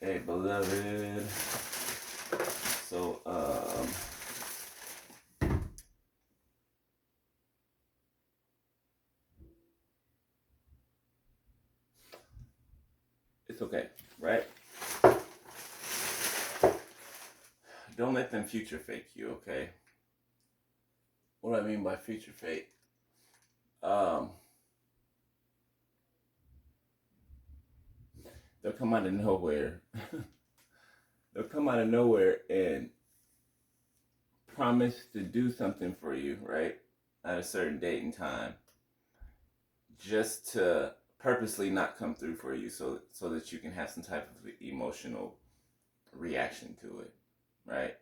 Hey, beloved. So, it's okay, right? Don't let them future fake you, okay? What do I mean by future fake? Um, they'll come out of nowhere. They'll come out of nowhere and promise to do something for you, right? At a certain date and time, just to purposely not come through for you, so that you can have some type of emotional reaction to it, right?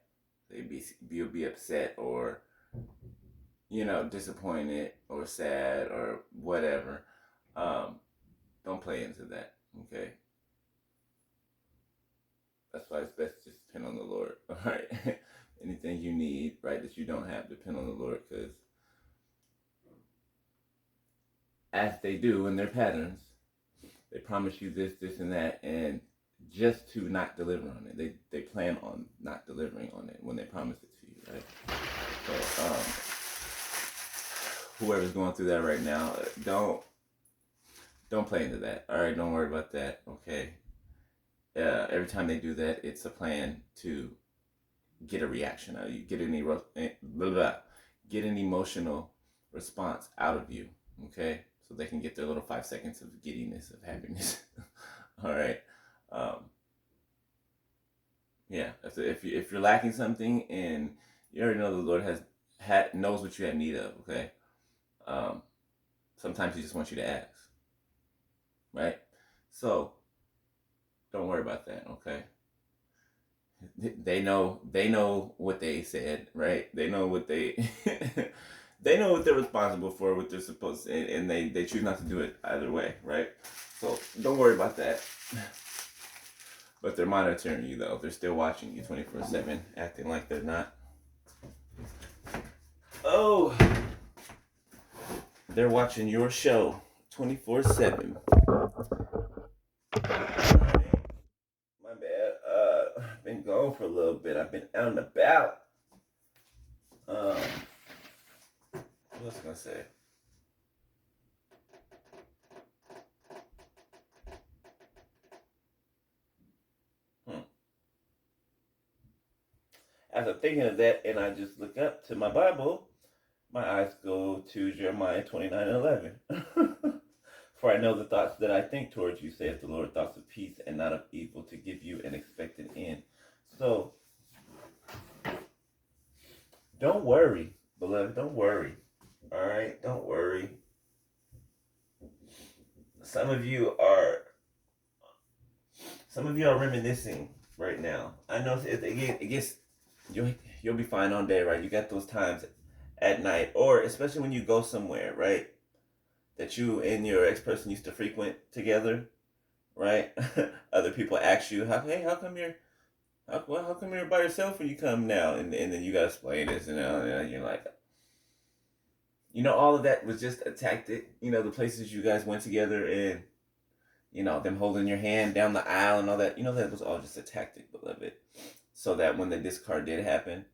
You'll be upset or disappointed or sad or whatever. Um, don't play into that. Okay, that's why it's best to just depend on the Lord. All right, anything you need, right, that you don't have, depend on the Lord, because as they do in their patterns, they promise you this, this, and that, and just to not deliver on it. They plan on not delivering on it when they promise it to you, right? So whoever's going through that right now, don't play into that. All right, don't worry about that. Okay. Every time they do that, it's a plan to get a reaction out of you, get an emotional response out of you. Okay, so they can get their little 5 seconds of giddiness, of happiness. All right. Um, yeah. If you're lacking something and you already know the Lord knows what you have need of. Okay. Um, sometimes He just wants you to ask. Right. So don't worry about that. Okay. They know what they said, right? They know what they they know what they're responsible for, what they're supposed to, and they choose not to do it either way, right? So don't worry about that. But they're monitoring you though. They're still watching you 24/7, acting like they're not. Oh, they're watching your show 24/7. My bad. I've been gone for a little bit. I've been out and about. What was I gonna say? Hmm. As I'm thinking of that, and I just look up to my Bible, my eyes go to Jeremiah 29:11. For I know the thoughts that I think towards you, saith the Lord, thoughts of peace and not of evil, to give you an expected end. So don't worry, beloved. Don't worry. All right, don't worry. Some of you are reminiscing right now. I know it gets you'll be fine all day, right? You got those times at night, or especially when you go somewhere, right? That you and your ex person used to frequent together, right? Other people ask you, how come how come you're by yourself when you come now? And then you gotta explain this, and you're like, all of that was just a tactic. The places you guys went together and them holding your hand down the aisle and all that. That was all just a tactic, beloved. So that when the discard did happen,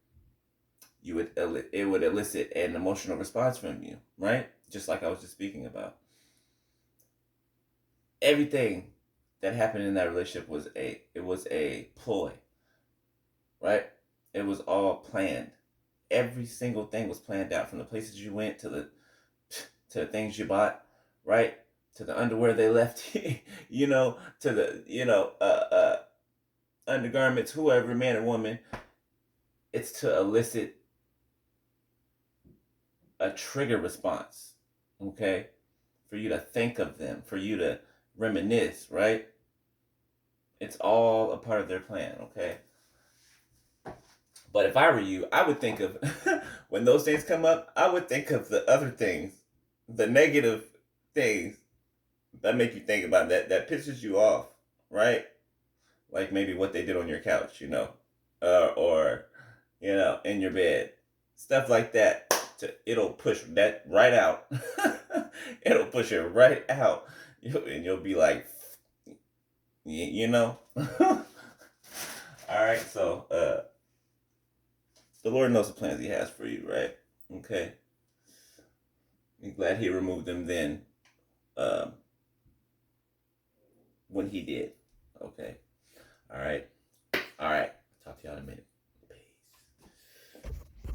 it would elicit an emotional response from you, right? Just like I was just speaking about. Everything that happened in that relationship was a ploy, right? It was all planned. Every single thing was planned out, from the places you went to the things you bought, right? To the underwear they left, to the undergarments, whoever, man or woman. It's to elicit a trigger response, okay? For you to think of them, for you to reminisce, right? It's all a part of their plan, okay? But if I were you, I would think of, when those things come up, I would think of the other things, the negative things that make you think about that pisses you off, right? Like maybe what they did on your couch, or in your bed, stuff like that. It'll push that right out. It'll push it right out, and you'll be like, you know. All right. So, the Lord knows the plans He has for you, right? Okay. I'm glad He removed them then, um, when He did. Okay. All right.